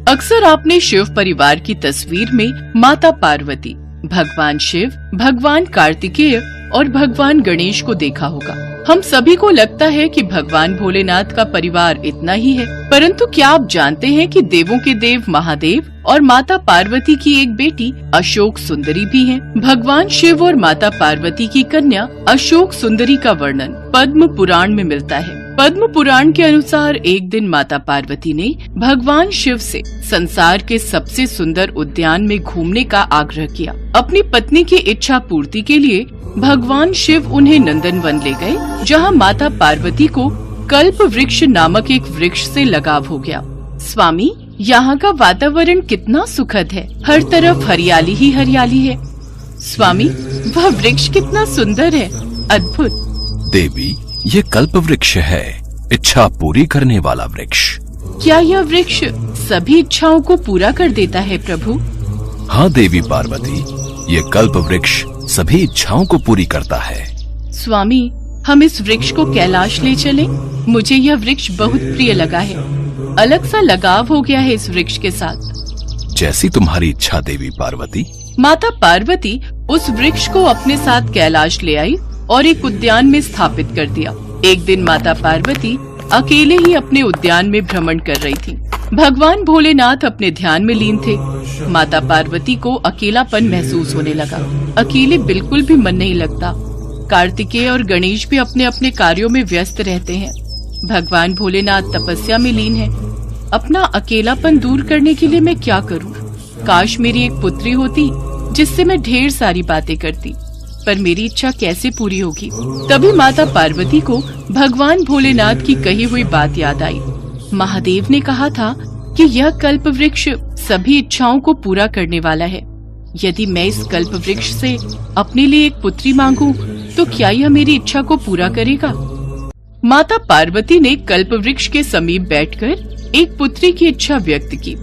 अक्सर आपने शिव परिवार की तस्वीर में माता पार्वती, भगवान शिव, भगवान कार्तिकेय और भगवान गणेश को देखा होगा। हम सभी को लगता है कि भगवान भोलेनाथ का परिवार इतना ही है, परंतु क्या आप जानते हैं कि देवों के देव महादेव और माता पार्वती की एक बेटी अशोक सुंदरी भी है। भगवान शिव और माता पार्वती की कन्या अशोक सुंदरी का वर्णन पद्म पुराण में मिलता है। पद्म पुराण के अनुसार एक दिन माता पार्वती ने भगवान शिव से संसार के सबसे सुंदर उद्यान में घूमने का आग्रह किया। अपनी पत्नी की इच्छा पूर्ति के लिए भगवान शिव उन्हें नंदनवन ले गए, जहां माता पार्वती को कल्प वृक्ष नामक एक वृक्ष से लगाव हो गया। स्वामी, यहाँ का वातावरण कितना सुखद है, हर तरफ हरियाली ही हरियाली है। स्वामी, वह वृक्ष कितना सुंदर है, अद्भुत। देवी, ये कल्प वृक्ष है, इच्छा पूरी करने वाला वृक्ष। क्या यह वृक्ष सभी इच्छाओं को पूरा कर देता है प्रभु? हाँ देवी पार्वती, ये कल्प वृक्ष सभी इच्छाओं को पूरी करता है। स्वामी, हम इस वृक्ष को कैलाश ले चलें? मुझे यह वृक्ष बहुत प्रिय लगा है, अलग सा लगाव हो गया है इस वृक्ष के साथ। जैसी तुम्हारी इच्छा देवी पार्वती। माता पार्वती उस वृक्ष को अपने साथ कैलाश ले आई और एक उद्यान में स्थापित कर दिया। एक दिन माता पार्वती अकेले ही अपने उद्यान में भ्रमण कर रही थी। भगवान भोलेनाथ अपने ध्यान में लीन थे। माता पार्वती को अकेलापन महसूस होने लगा। अकेले बिल्कुल भी मन नहीं लगता। कार्तिकेय और गणेश भी अपने अपने कार्यों में व्यस्त रहते हैं। भगवान भोलेनाथ तपस्या में लीन है। अपना अकेलापन दूर करने के लिए मैं क्या करूं? काश मेरी एक पुत्री होती जिससे मैं ढेर सारी बातें करती, पर मेरी इच्छा कैसे पूरी होगी? तभी माता पार्वती को भगवान भोलेनाथ की कही हुई बात याद आई। महादेव ने कहा था कि यह कल्प वृक्ष सभी इच्छाओं को पूरा करने वाला है। यदि मैं इस कल्प वृक्ष से अपने लिए एक पुत्री मांगूं, तो क्या यह मेरी इच्छा को पूरा करेगा? माता पार्वती ने कल्प वृक्ष के समीप बैठकर एक पुत्री की इच्छा व्यक्त की।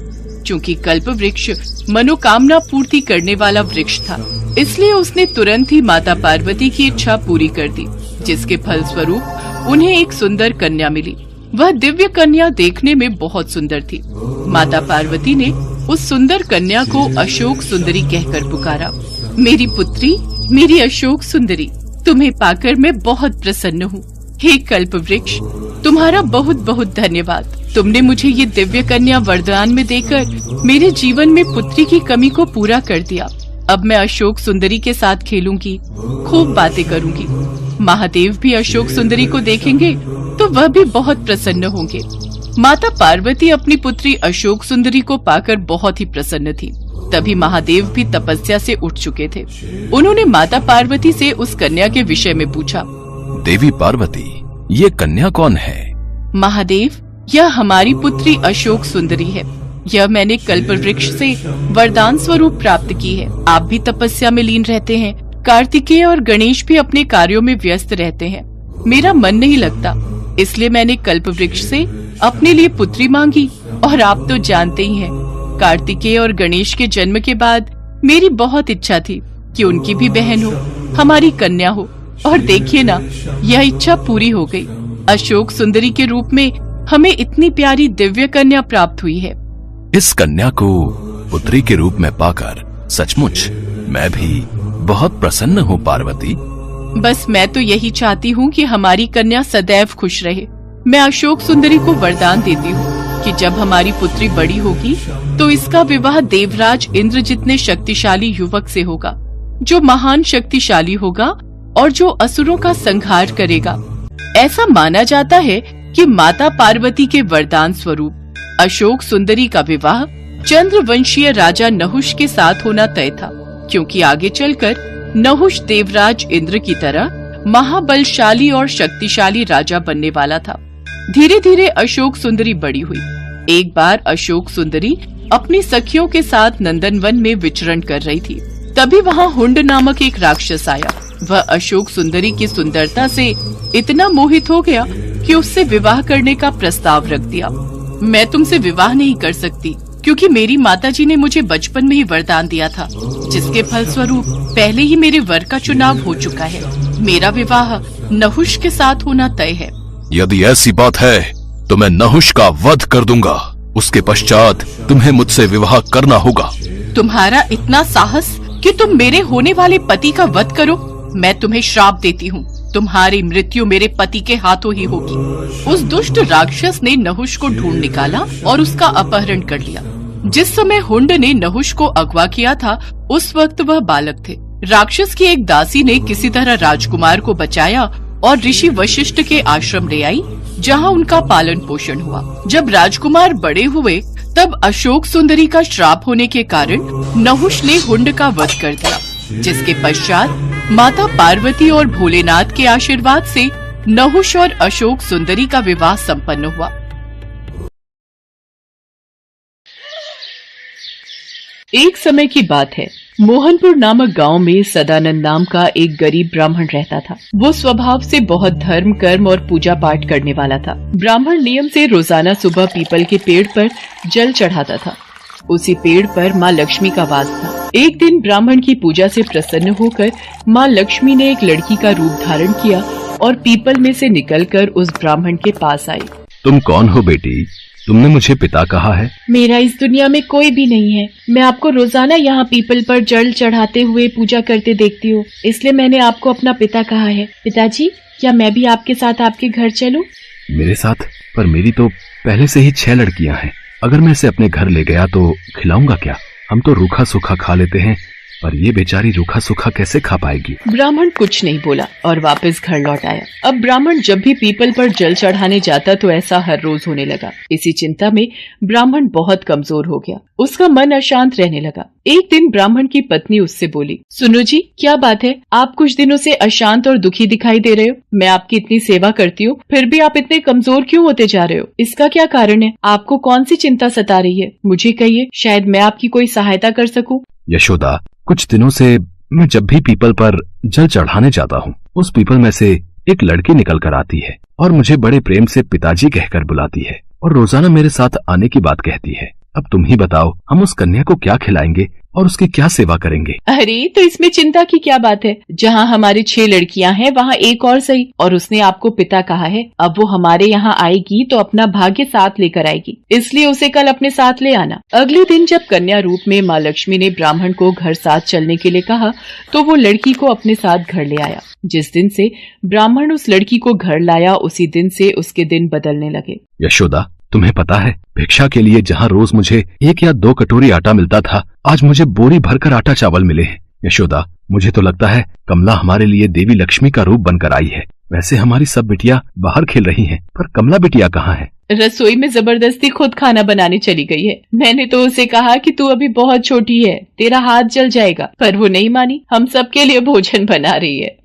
चूँकि कल्प वृक्ष मनोकामना पूर्ति करने वाला वृक्ष था, इसलिए उसने तुरंत ही माता पार्वती की इच्छा पूरी कर दी, जिसके फलस्वरूप उन्हें एक सुंदर कन्या मिली। वह दिव्य कन्या देखने में बहुत सुंदर थी। माता पार्वती ने उस सुंदर कन्या को अशोक सुंदरी कहकर पुकारा। मेरी पुत्री, मेरी अशोक सुंदरी, तुम्हें पाकर मैं बहुत प्रसन्न हूँ। हे कल्प वृक्ष, तुम्हारा बहुत बहुत धन्यवाद। तुमने मुझे ये दिव्य कन्या वरदान में देकर मेरे जीवन में पुत्री की कमी को पूरा कर दिया। अब मैं अशोक सुंदरी के साथ खेलूंगी, खूब बातें करूंगी। महादेव भी अशोक सुंदरी को देखेंगे तो वह भी बहुत प्रसन्न होंगे। माता पार्वती अपनी पुत्री अशोक सुंदरी को पाकर बहुत ही प्रसन्न थी। तभी महादेव भी तपस्या से उठ चुके थे। उन्होंने माता पार्वती से उस कन्या के विषय में पूछा। देवी पार्वती, ये कन्या कौन है? महादेव, यह हमारी पुत्री अशोक सुंदरी है। यह मैंने कल्प वृक्ष से वरदान स्वरूप प्राप्त की है। आप भी तपस्या में लीन रहते हैं। कार्तिकेय और गणेश भी अपने कार्यों में व्यस्त रहते हैं। मेरा मन नहीं लगता, इसलिए मैंने कल्प वृक्ष से अपने लिए पुत्री मांगी। और आप तो जानते ही हैं, कार्तिकेय और गणेश के जन्म के बाद मेरी बहुत इच्छा थी कि उनकी भी बहन हो, हमारी कन्या हो। और देखिए ना, यह इच्छा पूरी हो गई। अशोक सुंदरी के रूप में हमें इतनी प्यारी दिव्य कन्या प्राप्त हुई है। इस कन्या को पुत्री के रूप में पाकर सचमुच मैं भी बहुत प्रसन्न हूँ पार्वती। बस मैं तो यही चाहती हूँ कि हमारी कन्या सदैव खुश रहे। मैं अशोक सुंदरी को वरदान देती हूँ कि जब हमारी पुत्री बड़ी होगी तो इसका विवाह देवराज इंद्र जितने शक्तिशाली युवक से होगा, जो महान शक्तिशाली होगा और जो असुरों का संहार करेगा। ऐसा माना जाता है कि माता पार्वती के वरदान स्वरूप अशोक सुंदरी का विवाह चंद्रवंशीय राजा नहुष के साथ होना तय था, क्योंकि आगे चलकर नहुष देवराज इंद्र की तरह महाबलशाली और शक्तिशाली राजा बनने वाला था। धीरे धीरे अशोक सुंदरी बड़ी हुई। एक बार अशोक सुंदरी अपनी सखियों के साथ नंदनवन में विचरण कर रही थी। तभी वहाँ हुंड नामक एक राक्षस आया। वह अशोक सुंदरी की सुंदरता से इतना मोहित हो गया कि उससे विवाह करने का प्रस्ताव रख दिया। मैं तुमसे विवाह नहीं कर सकती, क्योंकि मेरी माताजी ने मुझे बचपन में ही वरदान दिया था, जिसके फलस्वरूप पहले ही मेरे वर का चुनाव हो चुका है। मेरा विवाह नहुष के साथ होना तय है। यदि ऐसी बात है तो मैं नहुष का वध कर दूंगा। उसके पश्चात तुम्हें मुझसे विवाह करना होगा। तुम्हारा इतना साहस कि तुम मेरे होने वाले पति का वध करो। मैं तुम्हें श्राप देती हूँ, तुम्हारी मृत्यु मेरे पति के हाथों ही होगी। उस दुष्ट राक्षस ने नहुष को ढूंढ निकाला और उसका अपहरण कर लिया। जिस समय हुंड ने नहुष को अगवा किया था, उस वक्त वह बालक थे। राक्षस की एक दासी ने किसी तरह राजकुमार को बचाया और ऋषि वशिष्ठ के आश्रम ले आई, जहाँ उनका पालन पोषण हुआ। जब राजकुमार बड़े हुए तब अशोक सुंदरी का श्राप होने के कारण नहुष ने हुंड का वध कर दिया, जिसके पश्चात माता पार्वती और भोलेनाथ के आशीर्वाद से नहुष और अशोक सुंदरी का विवाह संपन्न हुआ। एक समय की बात है, मोहनपुर नामक गांव में सदानंद नाम का एक गरीब ब्राह्मण रहता था। वो स्वभाव से बहुत धर्म, कर्म और पूजा पाठ करने वाला था। ब्राह्मण नियम से रोजाना सुबह पीपल के पेड़ पर जल चढ़ाता था। उसी पेड़ पर माँ लक्ष्मी का वास था। एक दिन ब्राह्मण की पूजा से प्रसन्न होकर माँ लक्ष्मी ने एक लड़की का रूप धारण किया और पीपल में से निकलकर उस ब्राह्मण के पास आई। तुम कौन हो बेटी? तुमने मुझे पिता कहा है। मेरा इस दुनिया में कोई भी नहीं है। मैं आपको रोजाना यहाँ पीपल पर जल चढ़ाते हुए पूजा करते देखती हूँ, इसलिए मैंने आपको अपना पिता कहा है। पिताजी, क्या मैं भी आपके साथ आपके घर चलूं? मेरे साथ? पर मेरी तो पहले से ही 6 लड़कियां हैं। अगर मैं इसे अपने घर ले गया तो खिलाऊंगा क्या? हम तो रूखा सूखा खा लेते हैं, पर ये बेचारी रूखा सूखा कैसे खा पाएगी? ब्राह्मण कुछ नहीं बोला और वापस घर लौट आया। अब ब्राह्मण जब भी पीपल पर जल चढ़ाने जाता तो ऐसा हर रोज होने लगा। इसी चिंता में ब्राह्मण बहुत कमजोर हो गया। उसका मन अशांत रहने लगा। एक दिन ब्राह्मण की पत्नी उससे बोली, सुनो जी, क्या बात है? आप कुछ दिनों से अशांत और दुखी दिखाई दे रहे हो। मैं आपकी इतनी सेवा करती हूँ, फिर भी आप इतने कमजोर क्यों होते जा रहे हो? इसका क्या कारण है? आपको कौन सी चिंता सता रही है? मुझे कहिए, शायद मैं आपकी कोई सहायता कर सकूं। यशोदा, कुछ दिनों से मैं जब भी पीपल पर जल चढ़ाने जाता हूँ, उस पीपल में से एक लड़की निकल कर आती है और मुझे बड़े प्रेम से पिताजी कहकर बुलाती है और रोजाना मेरे साथ आने की बात कहती है। अब तुम ही बताओ, हम उस कन्या को क्या खिलाएंगे और उसकी क्या सेवा करेंगे? अरे, तो इसमें चिंता की क्या बात है? जहाँ हमारी 6 लड़कियाँ हैं, वहाँ एक और सही। और उसने आपको पिता कहा है। अब वो हमारे यहाँ आएगी तो अपना भाग्य साथ लेकर आएगी, इसलिए उसे कल अपने साथ ले आना। अगले दिन जब कन्या रूप में माँ लक्ष्मी ने ब्राह्मण को घर साथ चलने के लिए कहा तो वो लड़की को अपने साथ घर ले आया। जिस दिन से ब्राह्मण उस लड़की को घर लाया, उसी दिन से उसके दिन बदलने लगे। यशोदा, तुम्हें पता है, भिक्षा के लिए जहाँ रोज मुझे 1 या 2 कटोरी आटा मिलता था, आज मुझे बोरी भरकर आटा चावल मिले हैं। यशोदा, मुझे तो लगता है कमला हमारे लिए देवी लक्ष्मी का रूप बनकर आई है। वैसे हमारी सब बिटिया बाहर खेल रही हैं, पर कमला बिटिया कहाँ है? रसोई में जबरदस्ती खुद खाना बनाने चली गई है। मैंने तो उसे कहा कि तू अभी बहुत छोटी है, तेरा हाथ जल जाएगा, पर वो नहीं मानी। हम सबके लिए भोजन बना रही है।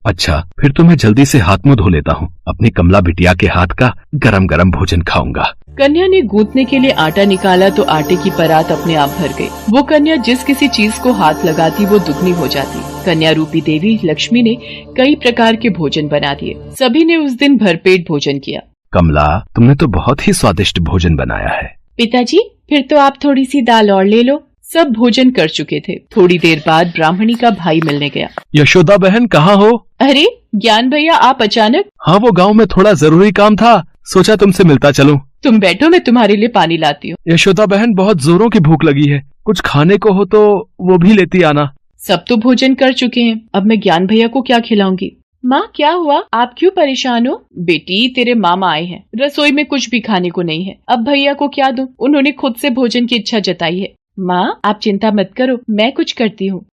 अच्छा, फिर तो मैं जल्दी से हाथ मुंह धो लेता हूँ। अपनी कमला बिटिया के हाथ का गरम गरम भोजन खाऊंगा। कन्या ने गूंथने के लिए आटा निकाला तो आटे की परात अपने आप भर गई। वो कन्या जिस किसी चीज को हाथ लगाती वो दुगनी हो जाती। कन्या रूपी देवी लक्ष्मी ने कई प्रकार के भोजन बना दिए। सभी ने उस दिन भरपेट भोजन किया। कमला, तुमने तो बहुत ही स्वादिष्ट भोजन बनाया है। पिताजी, फिर तो आप थोड़ी सी दाल और ले लो। सब भोजन कर चुके थे। थोड़ी देर बाद ब्राह्मणी का भाई मिलने गया। यशोदा बहन, कहाँ हो? अरे ज्ञान भैया, आप अचानक? हाँ, वो गांव में थोड़ा जरूरी काम था, सोचा तुमसे मिलता चलूं। तुम बैठो, मैं तुम्हारे लिए पानी लाती हूँ। यशोदा बहन, बहुत जोरों की भूख लगी है, कुछ खाने को हो तो वो भी लेती आना। सब तो भोजन कर चुके हैं, अब मैं ज्ञान भैया को क्या खिलाऊंगी? माँ, क्या हुआ? आप क्यों परेशान हो? बेटी, तेरे मामा आए हैं, रसोई में कुछ भी खाने को नहीं है। अब भैया को क्या दूं? उन्होंने खुद से भोजन की इच्छा जताई है। माँ, आप चिंता मत करो, मैं कुछ करती हूँ।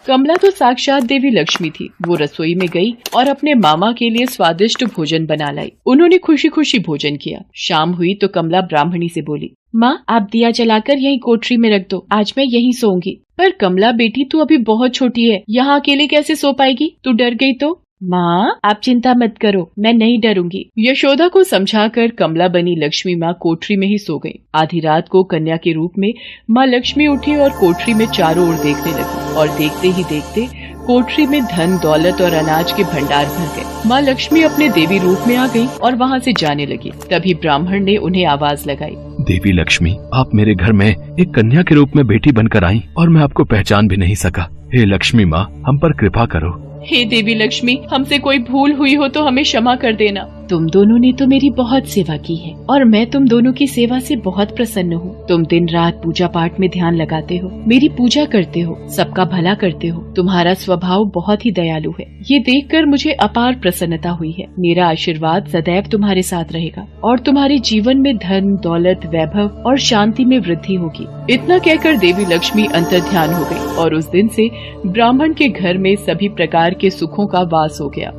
कमला तो साक्षात देवी लक्ष्मी थी। वो रसोई में गई और अपने मामा के लिए स्वादिष्ट भोजन बना लाई। उन्होंने खुशी खुशी भोजन किया। शाम हुई तो कमला ब्राह्मणी से बोली, माँ, आप दिया जलाकर यही कोठरी में रख दो, आज मैं यहीं सोऊंगी। पर कमला बेटी, तू अभी बहुत छोटी है, यहाँ अकेले कैसे सो पाएगी? तू डर गई तो? माँ, आप चिंता मत करो, मैं नहीं डरूंगी। यशोदा को समझाकर कमला बनी लक्ष्मी माँ कोठरी में ही सो गई। आधी रात को कन्या के रूप में माँ लक्ष्मी उठी और कोठरी में चारों ओर देखने लगी और देखते ही देखते कोठरी में धन दौलत और अनाज के भंडार भर गए। माँ लक्ष्मी अपने देवी रूप में आ गई और वहाँ से जाने लगी। तभी ब्राह्मण ने उन्हें आवाज लगाई, देवी लक्ष्मी, आप मेरे घर में एक कन्या के रूप में बेटी बनकर आई और मैं आपको पहचान भी नहीं सका। हे लक्ष्मी माँ, हम पर कृपा करो। हे देवी लक्ष्मी, हमसे कोई भूल हुई हो तो हमें क्षमा कर देना। तुम दोनों ने तो मेरी बहुत सेवा की है और मैं तुम दोनों की सेवा से बहुत प्रसन्न हूँ। तुम दिन रात पूजा पाठ में ध्यान लगाते हो, मेरी पूजा करते हो, सबका भला करते हो। तुम्हारा स्वभाव बहुत ही दयालु है। ये देखकर मुझे अपार प्रसन्नता हुई है। मेरा आशीर्वाद सदैव तुम्हारे साथ रहेगा और तुम्हारे जीवन में धन, दौलत, वैभव और शांति में वृद्धि होगी। इतना कहकर देवी लक्ष्मी अंतर्ध्यान हो गई और उस दिन से ब्राह्मण के घर में सभी प्रकार के सुखों का वास हो गया।